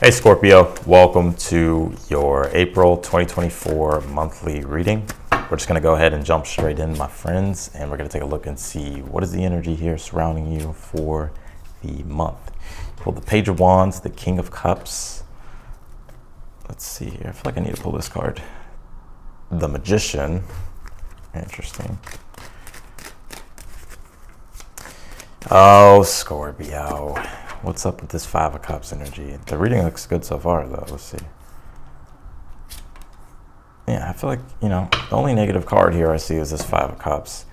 Hey Scorpio, welcome to your April 2024 monthly reading. We're just going to go ahead and jump straight in, my friends, and we're going to take a look and see what is the energy here surrounding you for the month. Pull the Page of Wands, the King of Cups. Let's see here. I feel like I need to pull this card. The Magician. Interesting. Oh, Scorpio. What's up with this Five of Cups energy? The reading looks good so far, though. Let's see. Yeah, I feel like, the only negative card here I see is this Five of Cups.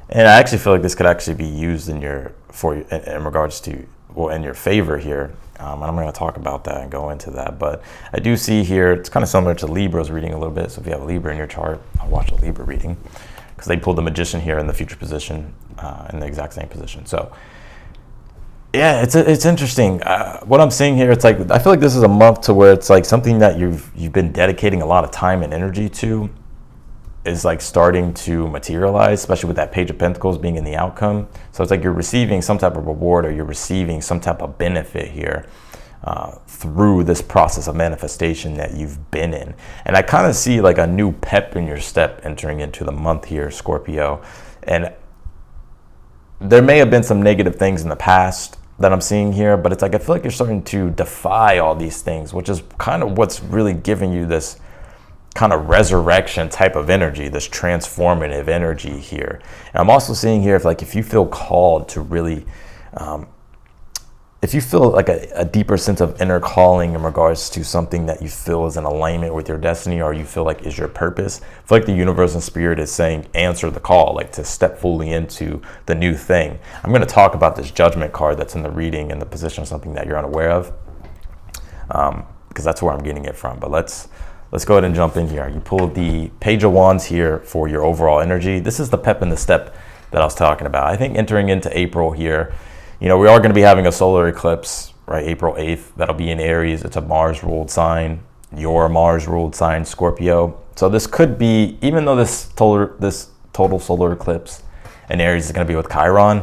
And I actually feel like this could actually be used in regards to, in your favor here. And I'm going to talk about that and go into that. But I do see here, it's kind of similar to Libra's reading a little bit. So if you have a Libra in your chart, I'll watch a Libra reading. Because they pulled the Magician here in the future position, in the exact same position. So yeah, it's interesting. What I'm seeing here, it's like I feel like this is a month to where it's like something that you've been dedicating a lot of time and energy to is like starting to materialize, especially with that Page of Pentacles being in the outcome. So it's like you're receiving some type of reward or you're receiving some type of benefit here through this process of manifestation that you've been in. And I kind of see like a new pep in your step entering into the month here, Scorpio. And there may have been some negative things in the past that I'm seeing here, but it's like I feel like you're starting to defy all these things, which is kind of what's really giving you this kind of resurrection type of energy, this transformative energy here. And I'm also seeing here if you feel called to really, if you feel like a deeper sense of inner calling in regards to something that you feel is in alignment with your destiny or you feel like is your purpose, I feel like the universe and spirit is saying, answer the call, like to step fully into the new thing. I'm going to talk about this Judgment card that's in the reading and the position of something that you're unaware of, because that's where I'm getting it from. But let's go ahead and jump in here. You pull the Page of Wands here for your overall energy. This is the pep in the step that I was talking about. I think entering into April here, we are going to be having a solar eclipse, right? April 8th. That'll be in Aries. It's a Mars-ruled sign. Your Mars-ruled sign, Scorpio. So this could be, even though this total solar eclipse in Aries is going to be with Chiron,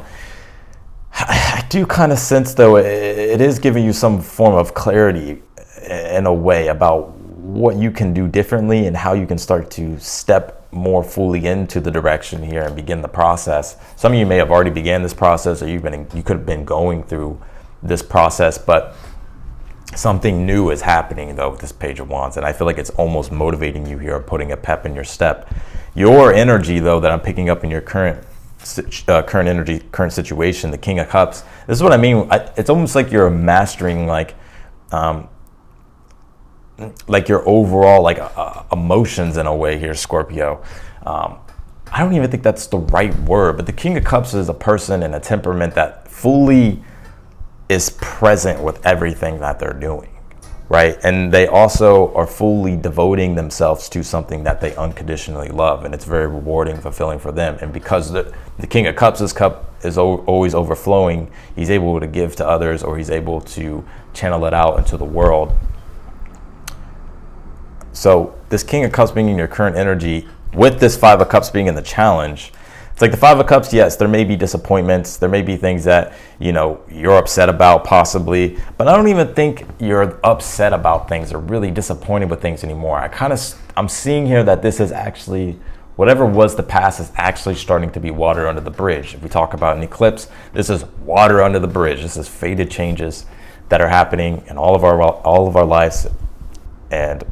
I do kind of sense, though, it is giving you some form of clarity in a way about what you can do differently and how you can start to step more fully into the direction here and begin the process. Some of you may have already began this process, or you could have been going through this process, but something new is happening though with this Page of Wands, and I feel like it's almost motivating you here, putting a pep in your step. Your energy though that I'm picking up in your current energy, current situation, the King of Cups. This is what I mean. It's almost like you're mastering like your overall emotions in a way here, Scorpio. I don't even think that's the right word, but the King of Cups is a person and a temperament that fully is present with everything that they're doing, right? And they also are fully devoting themselves to something that they unconditionally love, and it's very rewarding, fulfilling for them. And because the King of Cups' cup is always overflowing, he's able to give to others, or he's able to channel it out into the world. So this King of Cups being in your current energy, with this Five of Cups being in the challenge, it's like the Five of Cups, yes, there may be disappointments. There may be things that, you're upset about possibly, but I don't even think you're upset about things or really disappointed with things anymore. I'm seeing here that this is actually, whatever was the past is actually starting to be water under the bridge. If we talk about an eclipse, this is water under the bridge. This is faded changes that are happening in all of our lives. And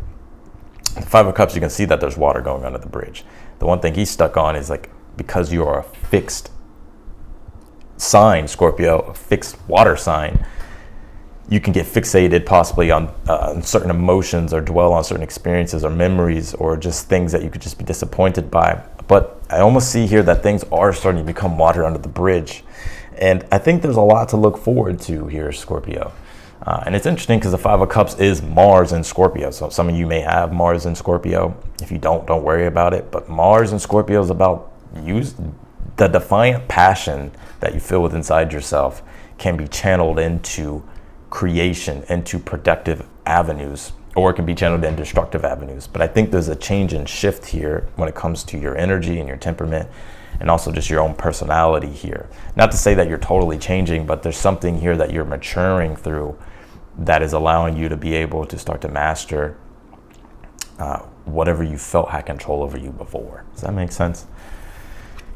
the Five of Cups, you can see that there's water going under the bridge. The one thing he's stuck on is because you are a fixed sign, Scorpio, a fixed water sign, you can get fixated possibly on certain emotions or dwell on certain experiences or memories or just things that you could just be disappointed by. But I almost see here that things are starting to become water under the bridge. And I think there's a lot to look forward to here, Scorpio. And it's interesting because the Five of Cups is Mars and Scorpio. So some of you may have Mars and Scorpio. If you don't worry about it. But Mars and Scorpio is about the defiant passion that you feel within inside yourself can be channeled into creation, into productive avenues, or it can be channeled in destructive avenues. But I think there's a change and shift here when it comes to your energy and your temperament, and also just your own personality here. Not to say that you're totally changing, but there's something here that you're maturing through that is allowing you to be able to start to master whatever you felt had control over you before. Does that make sense?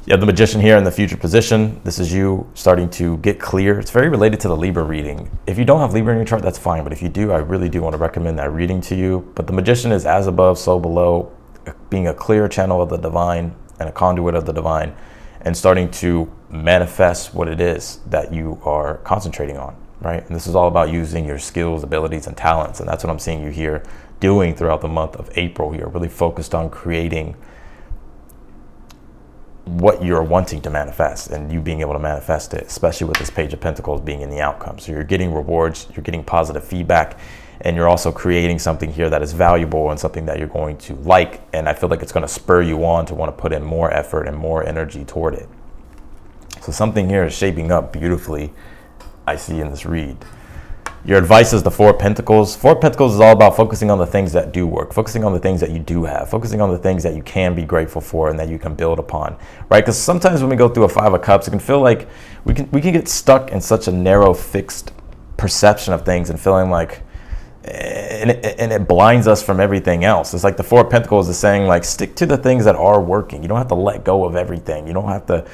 You have the Magician here in the future position. This is you starting to get clear. It's very related to the Libra reading. If you don't have Libra in your chart, that's fine. But if you do, I really do want to recommend that reading to you. But the Magician is as above, so below, being a clear channel of the divine and a conduit of the divine, and starting to manifest what it is that you are concentrating on, right? And this is all about using your skills, abilities, and talents. And that's what I'm seeing you here doing throughout the month of April here, really focused on creating what you're wanting to manifest and you being able to manifest it, especially with this Page of Pentacles being in the outcome. So you're getting rewards, you're getting positive feedback, and you're also creating something here that is valuable and something that you're going to like. And I feel like it's going to spur you on to want to put in more effort and more energy toward it. So something here is shaping up beautifully, I see in this read. Your advice is the Four of Pentacles. Four of Pentacles is all about focusing on the things that do work, focusing on the things that you do have, focusing on the things that you can be grateful for and that you can build upon, right? Because sometimes when we go through a Five of Cups, it can feel like we can get stuck in such a narrow, fixed perception of things and feeling like, and it blinds us from everything else. It's like the Four of Pentacles is saying, like, stick to the things that are working. You don't have to let go of everything. You don't have to,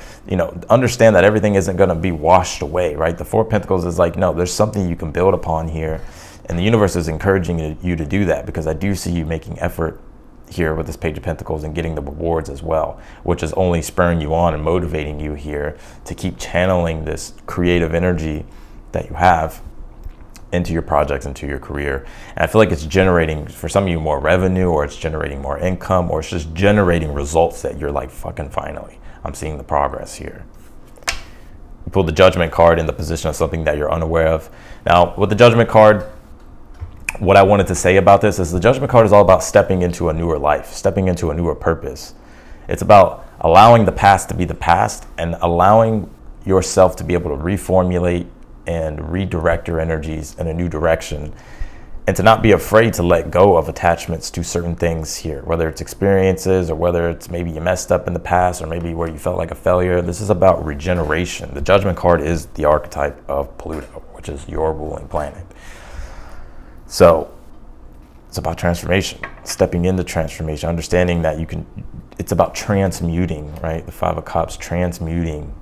understand that everything isn't going to be washed away, right? The Four of Pentacles is like, no, there's something you can build upon here. And the universe is encouraging you to do that, because I do see you making effort here with this Page of Pentacles and getting the rewards as well, which is only spurring you on and motivating you here to keep channeling this creative energy that you have into your projects, into your career. And I feel like it's generating, for some of you, more revenue, or it's generating more income, or it's just generating results that you're like, fucking finally, I'm seeing the progress here. You pull the Judgment card in the position of something that you're unaware of. Now, with the Judgment card, what I wanted to say about this is the Judgment card is all about stepping into a newer life, stepping into a newer purpose. It's about allowing the past to be the past and allowing yourself to be able to reformulate and redirect your energies in a new direction, and to not be afraid to let go of attachments to certain things here, whether it's experiences or whether it's maybe you messed up in the past or maybe where you felt like a failure. This is about regeneration. The Judgment card is the archetype of Pluto, which is your ruling planet. So it's about transformation, stepping into transformation, understanding that it's about transmuting, right? The Five of Cups, transmuting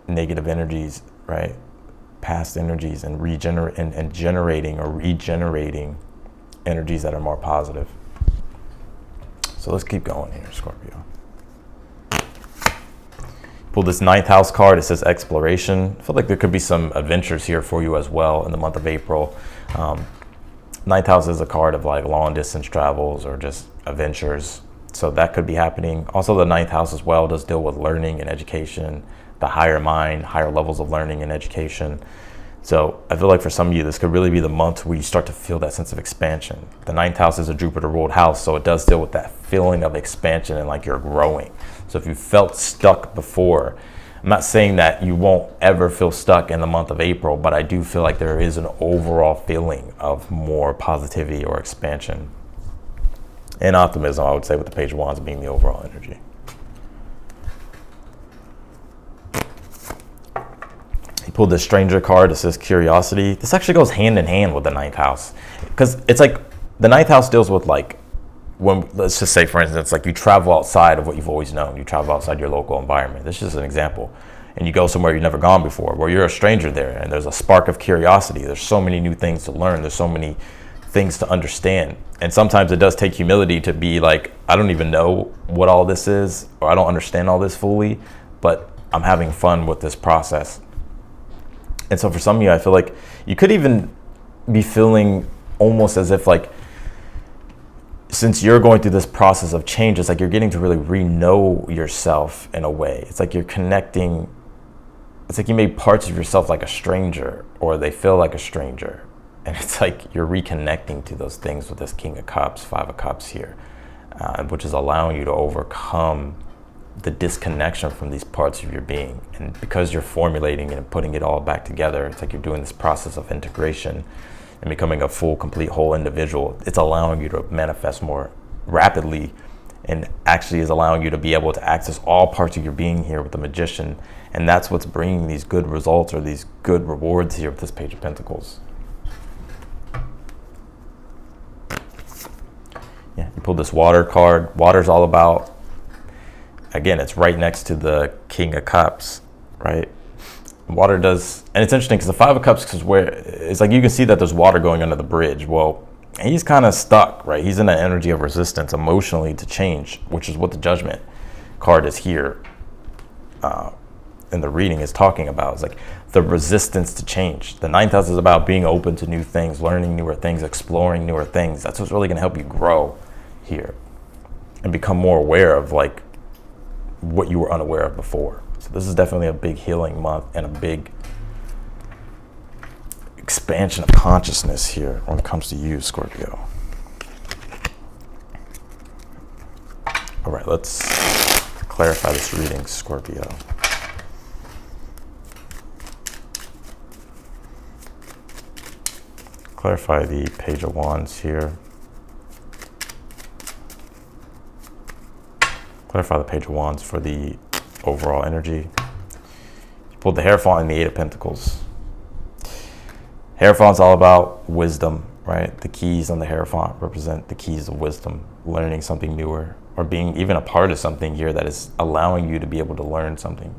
negative energies, right? Past energies, and generating or regenerating energies that are more positive. So let's keep going here, Scorpio. Pull this 9th house card. It says exploration. I feel like there could be some adventures here for you as well in the month of April. 9th house is a card of like long distance travels or just adventures. So that could be happening. Also, the 9th house as well does deal with learning and education, the higher mind, higher levels of learning and education. So I feel like for some of you, this could really be the month where you start to feel that sense of expansion. The 9th house is a Jupiter ruled house, so it does deal with that feeling of expansion and like you're growing. So if you felt stuck before, I'm not saying that you won't ever feel stuck in the month of April, but I do feel like there is an overall feeling of more positivity or expansion and optimism, I would say, with the Page of Wands being the overall energy. He pulled the Stranger card. It says curiosity. This actually goes hand in hand with the 9th house, because it's like the 9th house deals with like when, let's just say, for instance, like you travel outside of what you've always known. You travel outside your local environment. This is just an example. And you go somewhere you've never gone before, where you're a stranger there, and there's a spark of curiosity. There's so many new things to learn. There's so many things to understand. And sometimes it does take humility to be like, I don't even know what all this is, or I don't understand all this fully, but I'm having fun with this process. And so for some of you, I feel like you could even be feeling almost as if like, since you're going through this process of change, it's like you're getting to really re-know yourself in a way. It's like you're connecting. It's like you made parts of yourself like a stranger, or they feel like a stranger. And it's like you're reconnecting to those things with this King of Cups, Five of Cups here, which is allowing you to overcome the disconnection from these parts of your being. And because you're formulating and putting it all back together, it's like you're doing this process of integration and becoming a full, complete, whole individual. It's allowing you to manifest more rapidly, and actually is allowing you to be able to access all parts of your being here with the Magician. And that's what's bringing these good results or these good rewards here with this Page of Pentacles. pulled this water card. Water's all about, again, it's right next to the King of Cups, right? Water does, and it's interesting because the Five of Cups is where it's like you can see that there's water going under the bridge. Well, he's kind of stuck, right? He's in an energy of resistance emotionally to change, which is what the Judgment card is here in the reading is talking about. It's like the resistance to change. The ninth house is about being open to new things, learning newer things, exploring newer things. That's what's really going to help you grow here and become more aware of like what you were unaware of before. So this is definitely a big healing month and a big expansion of consciousness here when it comes to you, Scorpio. All right, let's clarify this reading, Scorpio. Clarify the Page of Wands here. Clarify the Page of Wands for the overall energy. You pulled the Hierophant and the Eight of Pentacles. Hierophant's all about wisdom, right? The keys on the Hierophant represent the keys of wisdom, learning something newer, or being even a part of something here that is allowing you to be able to learn something,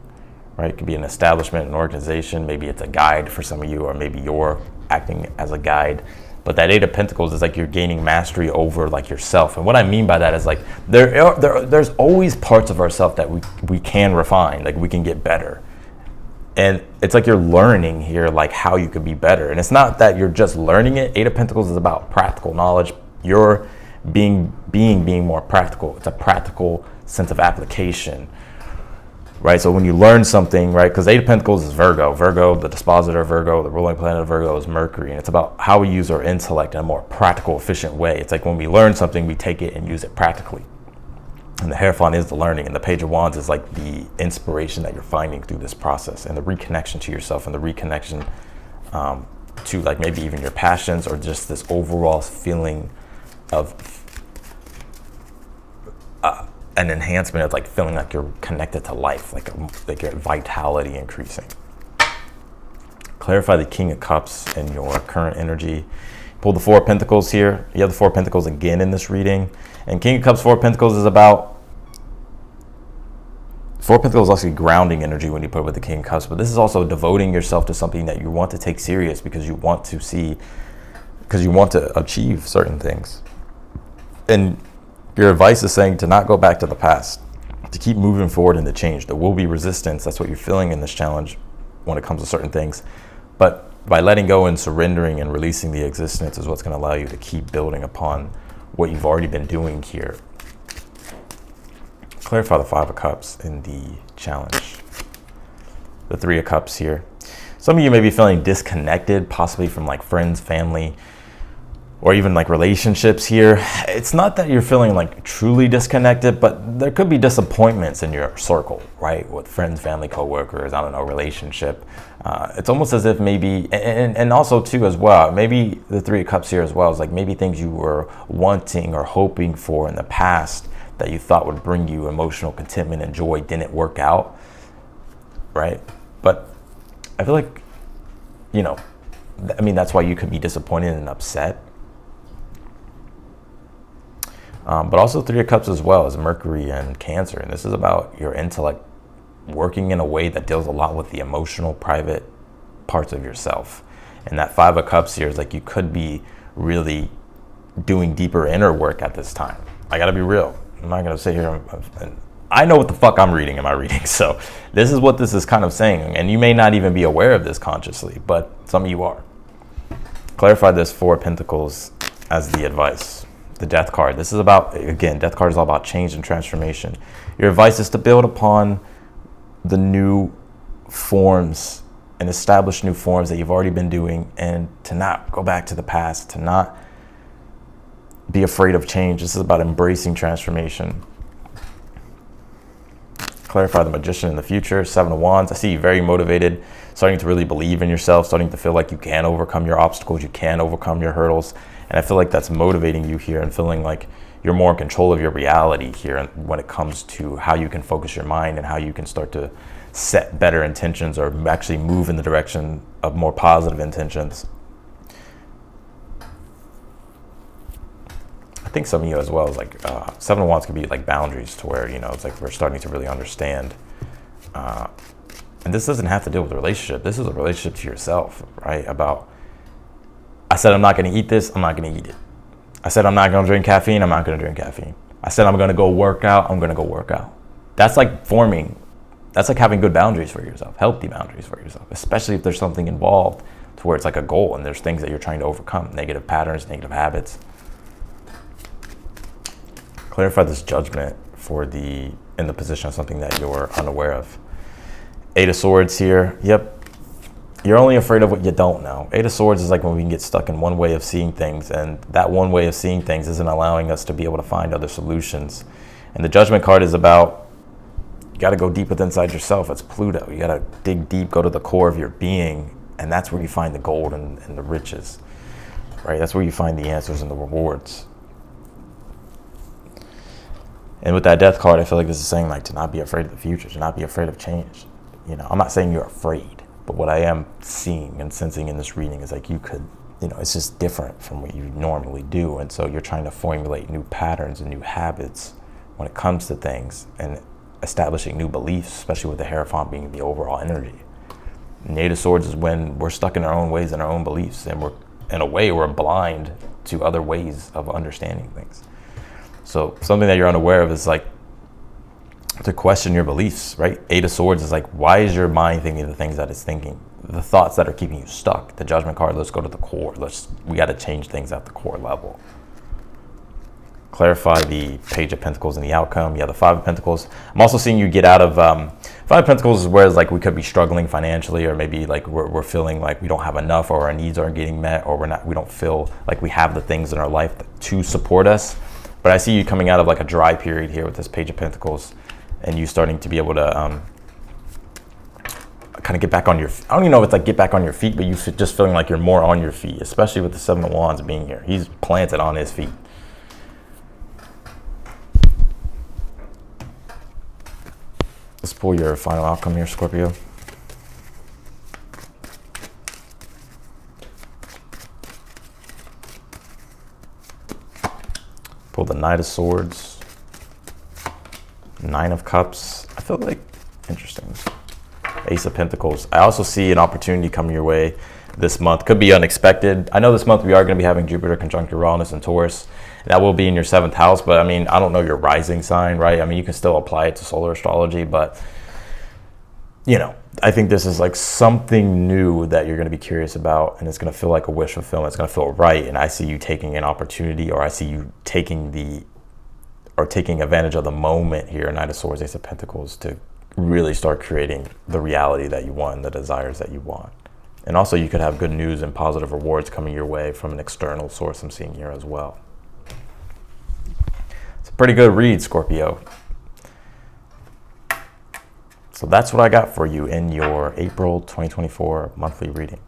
right? It could be an establishment, an organization, maybe it's a guide for some of you, or maybe you're acting as a guide. But that Eight of Pentacles is like you're gaining mastery over like yourself. And what I mean by that is like there's always parts of ourselves that we can refine, like we can get better. And it's like you're learning here like how you could be better. And it's not that you're just learning it. Eight of Pentacles is about practical knowledge. You're being more practical. It's a practical sense of application. Right, so when you learn something, right, because Eight of Pentacles is Virgo. Virgo, the dispositor of Virgo, the ruling planet of Virgo is Mercury. And it's about how we use our intellect in a more practical, efficient way. It's like when we learn something, we take it and use it practically. And the Hierophant is the learning. And the Page of Wands is like the inspiration that you're finding through this process. And the reconnection to yourself and the reconnection to like maybe even your passions or just this overall feeling of an enhancement of like feeling like you're connected to life, like your vitality increasing. Clarify the King of Cups in your current energy. Pull the Four of Pentacles here. You have the Four of Pentacles again in this reading. And King of Cups, Four of Pentacles is about, Four of Pentacles is also grounding energy when you put it with the King of Cups, but this is also devoting yourself to something that you want to take serious because you want to see, because you want to achieve certain things. And your advice is saying to not go back to the past, to keep moving forward and to change. There will be resistance. That's what you're feeling in this challenge when it comes to certain things. But by letting go and surrendering and releasing the existence is what's going to allow you to keep building upon what you've already been doing here. Clarify the Five of Cups in the challenge. The Three of Cups here. Some of you may be feeling disconnected, possibly from like friends, family, or even like relationships here. It's not that you're feeling like truly disconnected, but there could be disappointments in your circle, right? With friends, family, coworkers, I don't know, relationship. It's almost as if maybe, and also too as well, maybe the Three of Cups here as well is like maybe things you were wanting or hoping for in the past that you thought would bring you emotional contentment and joy didn't work out, right? But I feel like, you know, I mean, that's why you could be disappointed and upset. But also Three of Cups as well as Mercury and Cancer. And this is about your intellect working in a way that deals a lot with the emotional, private parts of yourself. And that Five of Cups here is like you could be really doing deeper inner work at this time. I got to be real. I'm not going to sit here and I know what the fuck I'm reading in my reading. So this is what this is kind of saying. And you may not even be aware of this consciously, but some of you are. Clarify this Four of Pentacles as the advice. The Death card. This is about, again, Death card is all about change and transformation. Your advice is to build upon the new forms and establish new forms that you've already been doing and to not go back to the past, to not be afraid of change. This is about embracing transformation. Clarify the Magician in the future. Seven of Wands. I see you very motivated, starting to really believe in yourself, starting to feel like you can overcome your obstacles, you can overcome your hurdles. And I feel like that's motivating you here and feeling like you're more in control of your reality here when it comes to how you can focus your mind and how you can start to set better intentions or actually move in the direction of more positive intentions. think some of you as well is like Seven of Wands could be like boundaries to where, you know, it's like we're starting to really understand. And this doesn't have to deal with a relationship. This is a relationship to yourself, right? About, I said I'm not going to eat this, I'm not going to eat it. I said I'm not going to drink caffeine, I'm not going to drink caffeine. I said I'm going to go work out, I'm going to go work out. That's like that's like having good boundaries for yourself, healthy boundaries for yourself, especially if there's something involved to where it's like a goal and there's things that you're trying to overcome, negative patterns, negative habits. Clarify this judgment in the position of something that you're unaware of. Eight of Swords here. Yep. You're only afraid of what you don't know. Eight of Swords is like when we can get stuck in one way of seeing things, and that one way of seeing things isn't allowing us to be able to find other solutions. And the Judgment card is about, you got to go deep within inside yourself. It's Pluto. You got to dig deep, go to the core of your being, and that's where you find the gold and the riches, right? That's where you find the answers and the rewards. And with that Death card, I feel like this is saying like to not be afraid of the future, to not be afraid of change. You know, I'm not saying you're afraid, but what I am seeing and sensing in this reading is like you could, you know, it's just different from what you normally do. And so you're trying to formulate new patterns and new habits when it comes to things and establishing new beliefs, especially with the Hierophant being the overall energy. And the Eight of Swords is when we're stuck in our own ways and our own beliefs, and we're, in a way, we're blind to other ways of understanding things. So something that you're unaware of is like to question your beliefs, right? Eight of Swords is like, why is your mind thinking the things that it's thinking? The thoughts that are keeping you stuck. The Judgment card, let's go to the core. We got to change things at the core level. Clarify the Page of Pentacles and the outcome. Yeah, the Five of Pentacles. I'm also seeing you get out of, Five of Pentacles is where it's like we could be struggling financially, or maybe like we're feeling like we don't have enough, or our needs aren't getting met, or we don't feel like we have the things in our life to support us. But I see you coming out of like a dry period here with this Page of Pentacles, and you starting to be able to kind of get back on your, I don't even know if it's like get back on your feet, but you just feeling like you're more on your feet, especially with the Seven of Wands being here. He's planted on his feet. Let's pull your final outcome here, Scorpio. Pull the Knight of Swords, Nine of Cups. I feel like, interesting. Ace of Pentacles. I also see an opportunity coming your way this month. Could be unexpected. I know this month we are going to be having Jupiter conjunct Uranus and Taurus. That will be in your 7th house, but I mean, I don't know your rising sign, right? I mean, you can still apply it to solar astrology, but you know, I think this is like something new that you're going to be curious about, and it's going to feel like a wish fulfillment. It's going to feel right, and I see you taking an opportunity, or I see you taking advantage of the moment here, Knight of Swords, Ace of Pentacles, to really start creating the reality that you want, the desires that you want. And also you could have good news and positive rewards coming your way from an external source I'm seeing here as well. It's a pretty good read, Scorpio. So that's what I got for you in your April 2024 monthly reading.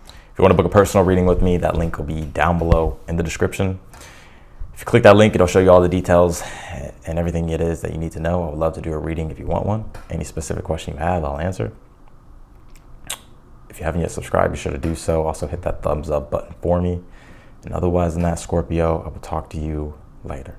If you want to book a personal reading with me, that link will be down below in the description. If you click that link, it'll show you all the details and everything it is that you need to know. I would love to do a reading if you want one. Any specific question you have, I'll answer. If you haven't yet subscribed, be sure to do so. Also hit that thumbs up button for me. And otherwise than that, Scorpio, I will talk to you later.